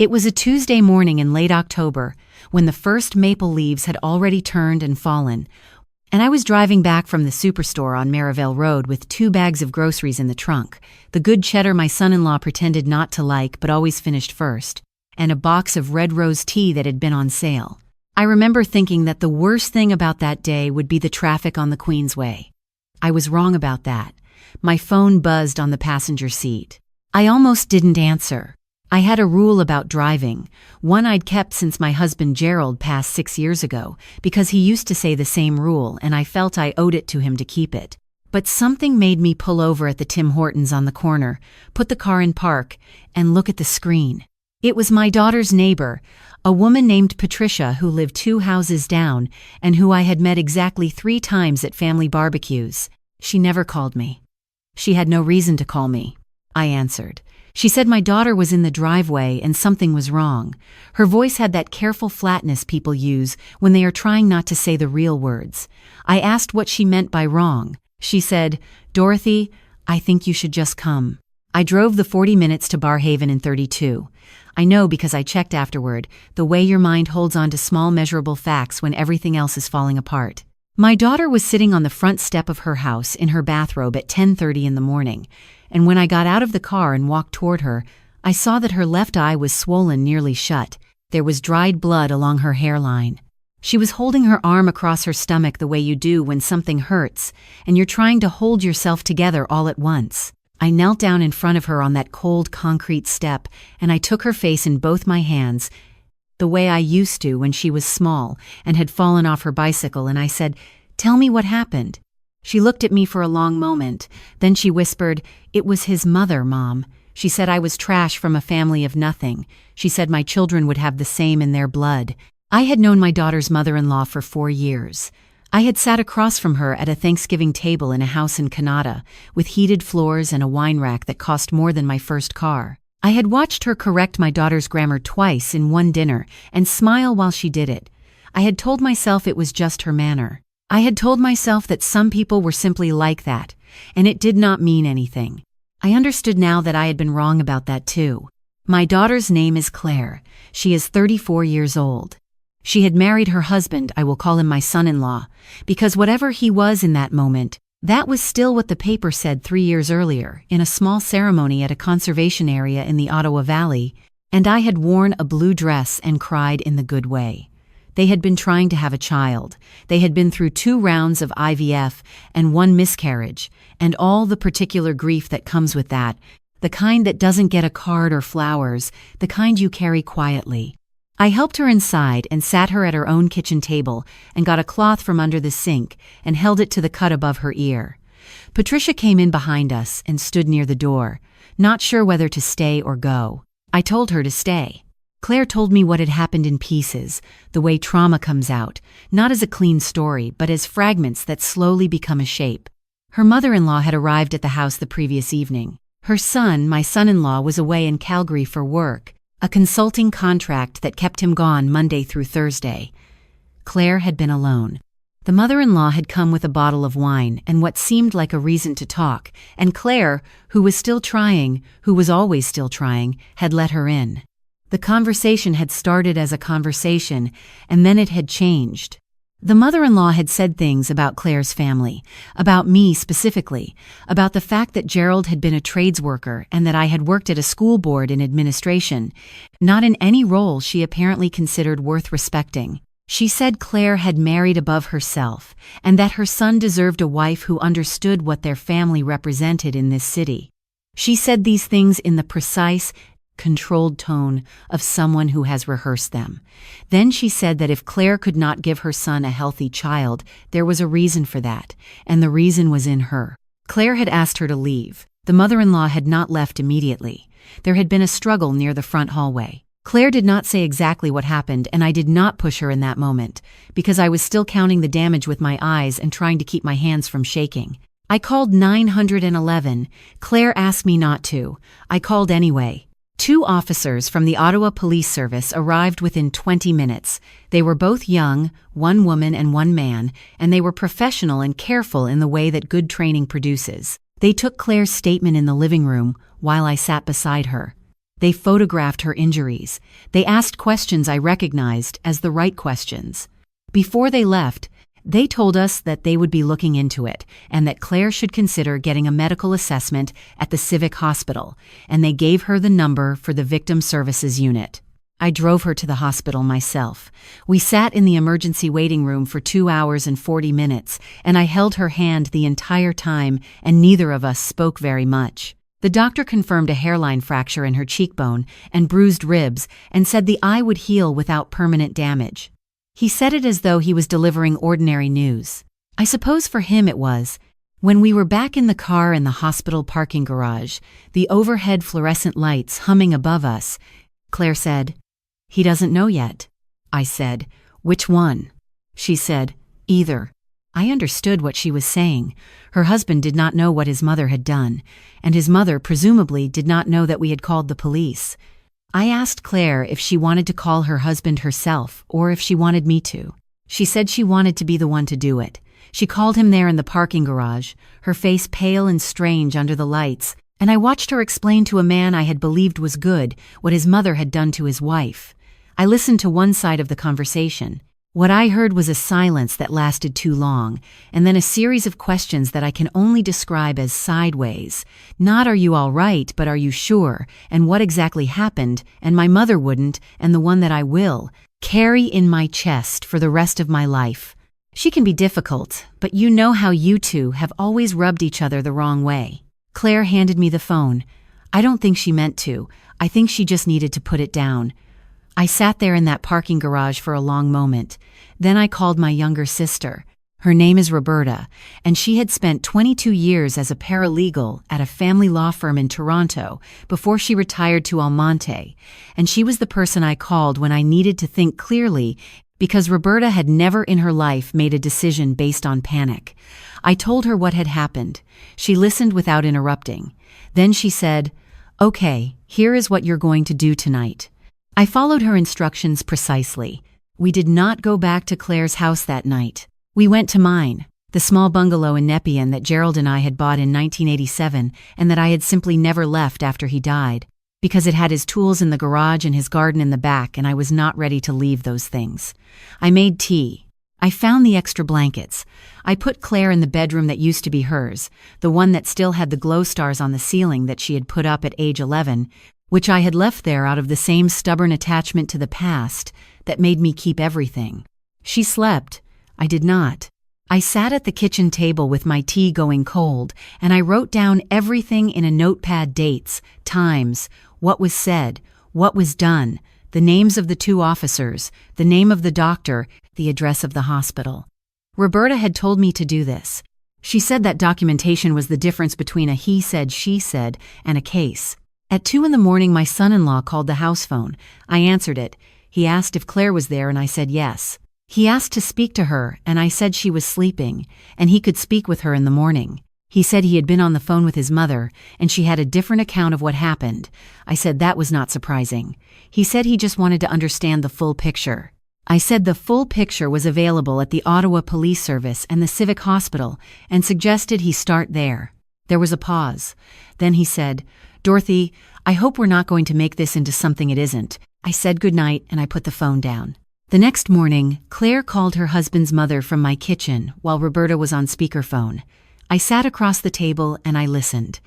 It was a Tuesday morning in late October, when the first maple leaves had already turned and fallen, and I was driving back from the superstore on Merivale Road with 2 bags of groceries in the trunk, the good cheddar my son-in-law pretended not to like but always finished first, and a box of red rose tea that had been on sale. I remember thinking that the worst thing about that day would be the traffic on the Queensway. I was wrong about that. My phone buzzed on the passenger seat. I almost didn't answer. I had a rule about driving, one I'd kept since my husband Gerald passed 6 years ago, because he used to say the same rule and I felt I owed it to him to keep it. But something made me pull over at the Tim Hortons on the corner, put the car in park, and look at the screen. It was my daughter's neighbor, a woman named Patricia who lived 2 houses down and who I had met exactly 3 times at family barbecues. She never called me. She had no reason to call me. I answered. She said my daughter was in the driveway and something was wrong. Her voice had that careful flatness people use when they are trying not to say the real words. I asked what she meant by wrong. She said, "Dorothy, I think you should just come." I drove the 40 minutes to Barhaven in 32. I know because I checked afterward, the way your mind holds on to small measurable facts when everything else is falling apart. My daughter was sitting on the front step of her house in her bathrobe at 10:30 in the morning, and when I got out of the car and walked toward her, I saw that her left eye was swollen nearly shut. There was dried blood along her hairline. She was holding her arm across her stomach the way you do when something hurts, and you're trying to hold yourself together all at once. I knelt down in front of her on that cold concrete step, and I took her face in both my hands, the way I used to when she was small and had fallen off her bicycle, and I said, "Tell me what happened." She looked at me for a long moment. Then she whispered, "It was his mother, Mom. She said I was trash from a family of nothing. She said my children would have the same in their blood." I had known my daughter's mother-in-law for 4 years. I had sat across from her at a Thanksgiving table in a house in Canada, with heated floors and a wine rack that cost more than my first car. I had watched her correct my daughter's grammar twice in one dinner and smile while she did it. I had told myself it was just her manner. I had told myself that some people were simply like that, and it did not mean anything. I understood now that I had been wrong about that too. My daughter's name is Claire. She is 34 years old. She had married her husband, I will call him my son-in-law, because whatever he was in that moment, that was still what the paper said 3 years earlier, in a small ceremony at a conservation area in the Ottawa Valley, and I had worn a blue dress and cried in the good way. They had been trying to have a child. They had been through 2 rounds of IVF and 1 miscarriage, and all the particular grief that comes with that, the kind that doesn't get a card or flowers, the kind you carry quietly. I helped her inside and sat her at her own kitchen table and got a cloth from under the sink and held it to the cut above her ear. Patricia came in behind us and stood near the door, not sure whether to stay or go. I told her to stay. Claire told me what had happened in pieces, the way trauma comes out, not as a clean story, but as fragments that slowly become a shape. Her mother-in-law had arrived at the house the previous evening. Her son, my son-in-law, was away in Calgary for work, a consulting contract that kept him gone Monday through Thursday. Claire had been alone. The mother-in-law had come with a bottle of wine and what seemed like a reason to talk, and Claire, who was still trying, who was always still trying, had let her in. The conversation had started as a conversation, and then it had changed. The mother-in-law had said things about Claire's family, about me specifically, about the fact that Gerald had been a trades worker and that I had worked at a school board in administration, not in any role she apparently considered worth respecting. She said Claire had married above herself, and that her son deserved a wife who understood what their family represented in this city. She said these things in the precise, controlled tone of someone who has rehearsed them. Then she said that if Claire could not give her son a healthy child, there was a reason for that, and the reason was in her. Claire had asked her to leave. The mother-in-law had not left immediately. There had been a struggle near the front hallway. Claire did not say exactly what happened, and I did not push her in that moment, because I was still counting the damage with my eyes and trying to keep my hands from shaking. I called 911. Claire asked me not to. I called anyway. 2 officers from the Ottawa Police Service arrived within 20 minutes. They were both young, 1 woman and 1 man, and they were professional and careful in the way that good training produces. They took Claire's statement in the living room while I sat beside her. They photographed her injuries. They asked questions I recognized as the right questions. Before they left, they told us that they would be looking into it and that Claire should consider getting a medical assessment at the Civic Hospital, and they gave her the number for the Victim Services Unit. I drove her to the hospital myself. We sat in the emergency waiting room for 2 hours and 40 minutes, and I held her hand the entire time, and neither of us spoke very much. The doctor confirmed a hairline fracture in her cheekbone and bruised ribs and said the eye would heal without permanent damage. He said it as though he was delivering ordinary news. I suppose for him it was. When we were back in the car in the hospital parking garage, the overhead fluorescent lights humming above us, Claire said, "He doesn't know yet." I said, "Which one?" She said, "Either." I understood what she was saying. Her husband did not know what his mother had done, and his mother presumably did not know that we had called the police. I asked Claire if she wanted to call her husband herself or if she wanted me to. She said she wanted to be the one to do it. She called him there in the parking garage, her face pale and strange under the lights, and I watched her explain to a man I had believed was good what his mother had done to his wife. I listened to one side of the conversation. What I heard was a silence that lasted too long, and then a series of questions that I can only describe as sideways. Not "are you all right," but "are you sure?" and "what exactly happened?" and "my mother wouldn't," and "the one that I will carry in my chest for the rest of my life." She can be difficult, but you know how you two have always rubbed each other the wrong way. Claire handed me the phone. I don't think she meant to. I think she just needed to put it down. I sat there in that parking garage for a long moment. Then I called my younger sister. Her name is Roberta, and she had spent 22 years as a paralegal at a family law firm in Toronto before she retired to Almonte, and she was the person I called when I needed to think clearly because Roberta had never in her life made a decision based on panic. I told her what had happened. She listened without interrupting. Then she said, "Okay, here is what you're going to do tonight." I followed her instructions precisely. We did not go back to Claire's house that night. We went to mine, the small bungalow in Nepean that Gerald and I had bought in 1987 and that I had simply never left after he died, because it had his tools in the garage and his garden in the back, and I was not ready to leave those things. I made tea. I found the extra blankets. I put Claire in the bedroom that used to be hers, the one that still had the glow stars on the ceiling that she had put up at age 11, which I had left there out of the same stubborn attachment to the past that made me keep everything. She slept. I did not. I sat at the kitchen table with my tea going cold, and I wrote down everything in a notepad: dates, times, what was said, what was done, the names of the 2 officers, the name of the doctor, the address of the hospital. Roberta had told me to do this. She said that documentation was the difference between a he said, she said, and a case. At 2 in the morning, my son-in-law called the house phone. I answered it. He asked if Claire was there, and I said yes. He asked to speak to her, and I said she was sleeping, and he could speak with her in the morning. He said he had been on the phone with his mother, and she had a different account of what happened. I said that was not surprising. He said he just wanted to understand the full picture. I said the full picture was available at the Ottawa Police Service and the Civic Hospital, and suggested he start there. There was a pause. Then he said, "Dorothy, I hope we're not going to make this into something it isn't." I said goodnight, and I put the phone down. The next morning, Claire called her husband's mother from my kitchen while Roberta was on speakerphone. I sat across the table and I listened.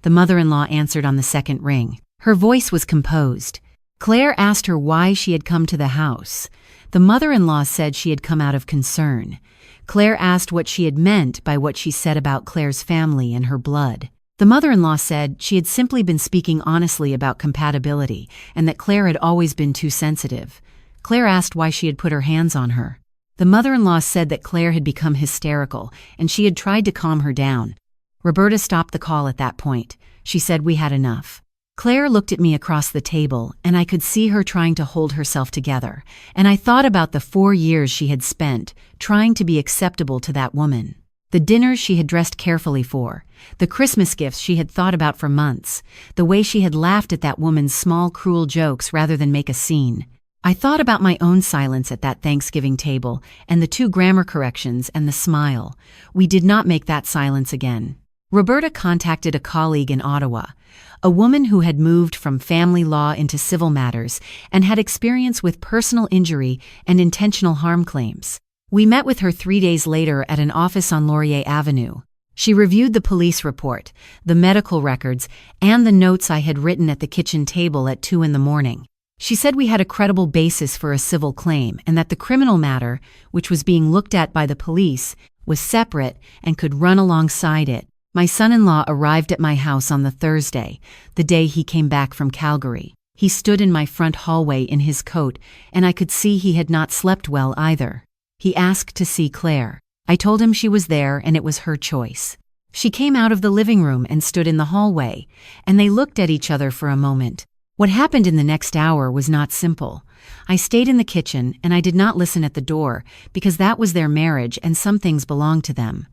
The mother-in-law answered on the second ring. Her voice was composed. Claire asked her why she had come to the house. The mother-in-law said she had come out of concern. Claire asked what she had meant by what she said about Claire's family and her blood. The mother-in-law said she had simply been speaking honestly about compatibility and that Claire had always been too sensitive. Claire asked why she had put her hands on her. The mother-in-law said that Claire had become hysterical and she had tried to calm her down. Roberta stopped the call at that point. She said we had enough. Claire looked at me across the table, and I could see her trying to hold herself together, and I thought about the 4 years she had spent trying to be acceptable to that woman. The dinners she had dressed carefully for, the Christmas gifts she had thought about for months, the way she had laughed at that woman's small, cruel jokes rather than make a scene. I thought about my own silence at that Thanksgiving table and the 2 grammar corrections and the smile. We did not make that silence again. Roberta contacted a colleague in Ottawa, a woman who had moved from family law into civil matters and had experience with personal injury and intentional harm claims. We met with her 3 days later at an office on Laurier Avenue. She reviewed the police report, the medical records, and the notes I had written at the kitchen table at 2 in the morning. She said we had a credible basis for a civil claim and that the criminal matter, which was being looked at by the police, was separate and could run alongside it. My son-in-law arrived at my house on the Thursday, the day he came back from Calgary. He stood in my front hallway in his coat, and I could see he had not slept well either. He asked to see Claire. I told him she was there and it was her choice. She came out of the living room and stood in the hallway, and they looked at each other for a moment. What happened in the next hour was not simple. I stayed in the kitchen and I did not listen at the door because that was their marriage and some things belonged to them.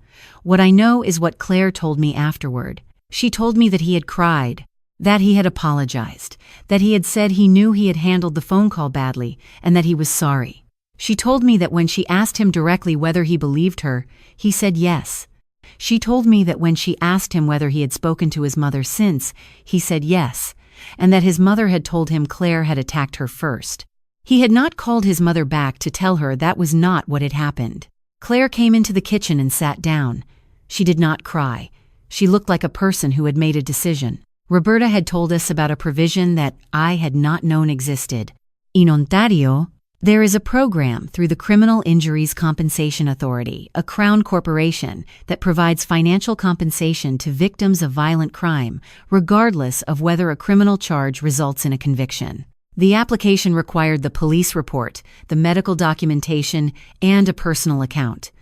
What I know is what Claire told me afterward. She told me that he had cried, that he had apologized, that he had said he knew he had handled the phone call badly, and that he was sorry. She told me that when she asked him directly whether he believed her, he said yes. She told me that when she asked him whether he had spoken to his mother since, he said yes, and that his mother had told him Claire had attacked her first. He had not called his mother back to tell her that was not what had happened. Claire came into the kitchen and sat down. She did not cry. She looked like a person who had made a decision. Roberta had told us about a provision that I had not known existed. In Ontario, there is a program through the Criminal Injuries Compensation Authority, a Crown corporation, that provides financial compensation to victims of violent crime, regardless of whether a criminal charge results in a conviction. The application required the police report, the medical documentation, and a personal account.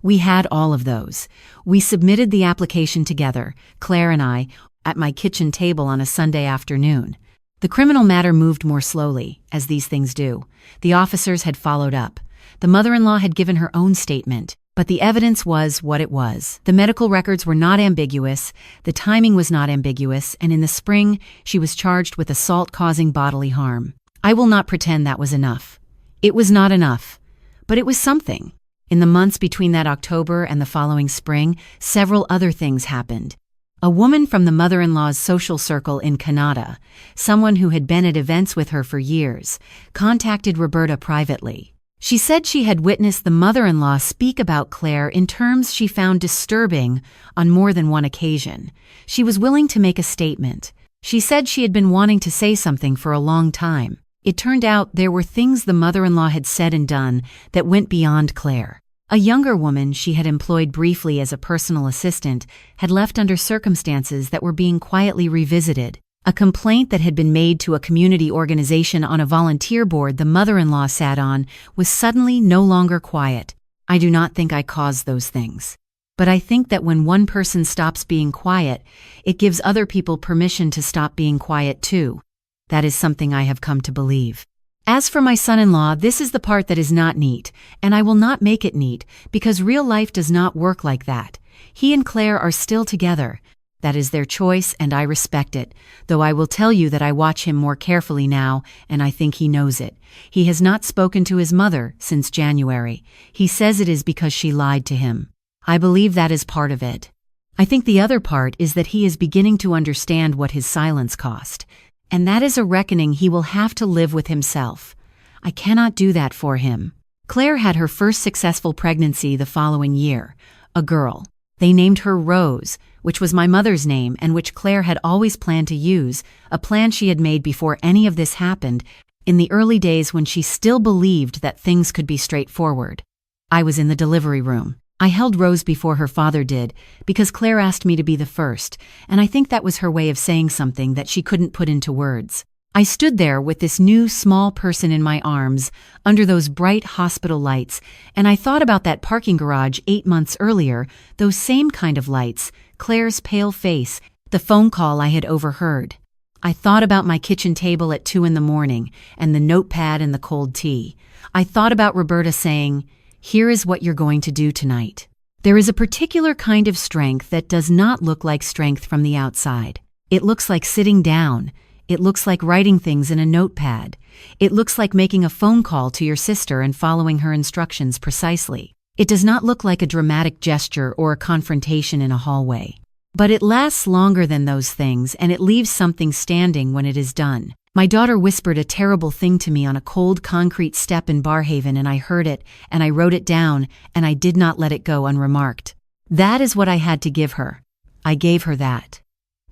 We had all of those. We submitted the application together, Claire and I, at my kitchen table on a Sunday afternoon. The criminal matter moved more slowly, as these things do. The officers had followed up. The mother-in-law had given her own statement, but the evidence was what it was. The medical records were not ambiguous, the timing was not ambiguous, and in the spring, she was charged with assault causing bodily harm. I will not pretend that was enough. It was not enough, but it was something. In the months between that October and the following spring, several other things happened. A woman from the mother-in-law's social circle in Canada, someone who had been at events with her for years, contacted Roberta privately. She said she had witnessed the mother-in-law speak about Claire in terms she found disturbing on more than one occasion. She was willing to make a statement. She said she had been wanting to say something for a long time. It turned out there were things the mother-in-law had said and done that went beyond Claire. A younger woman she had employed briefly as a personal assistant had left under circumstances that were being quietly revisited. A complaint that had been made to a community organization on a volunteer board the mother-in-law sat on was suddenly no longer quiet. I do not think I caused those things. But I think that when one person stops being quiet, it gives other people permission to stop being quiet too. That is something I have come to believe. As for my son-in-law, this is the part that is not neat, and I will not make it neat because real life does not work like that. He and Claire are still together. That is their choice, and I respect it, though I will tell you that I watch him more carefully now, and I think he knows it. He has not spoken to his mother since January. He says it is because she lied to him. I believe that is part of it. I think the other part is that he is beginning to understand what his silence cost, and that is a reckoning he will have to live with himself. I cannot do that for him. Claire had her first successful pregnancy the following year, a girl. They named her Rose, which was my mother's name and which Claire had always planned to use, a plan she had made before any of this happened, in the early days when she still believed that things could be straightforward. I was in the delivery room. I held Rose before her father did, because Claire asked me to be the first, and I think that was her way of saying something that she couldn't put into words. I stood there with this new small person in my arms, under those bright hospital lights, and I thought about that parking garage 8 months earlier, those same kind of lights, Claire's pale face, the phone call I had overheard. I thought about my kitchen table at 2 in the morning, and the notepad and the cold tea. I thought about Roberta saying, "Here is what you're going to do tonight." There is a particular kind of strength that does not look like strength from the outside. It looks like sitting down. It looks like writing things in a notepad. It looks like making a phone call to your sister and following her instructions precisely. It does not look like a dramatic gesture or a confrontation in a hallway. But it lasts longer than those things, and it leaves something standing when it is done. My daughter whispered a terrible thing to me on a cold concrete step in Barhaven, and I heard it, and I wrote it down, and I did not let it go unremarked. That is what I had to give her. I gave her that.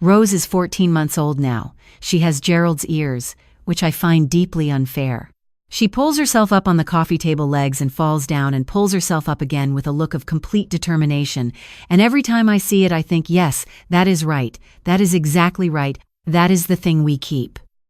Rose is 14 months old now. She has Gerald's ears, which I find deeply unfair. She pulls herself up on the coffee table legs and falls down and pulls herself up again with a look of complete determination, and every time I see it I think, yes, that is right, that is exactly right, that is the thing we keep.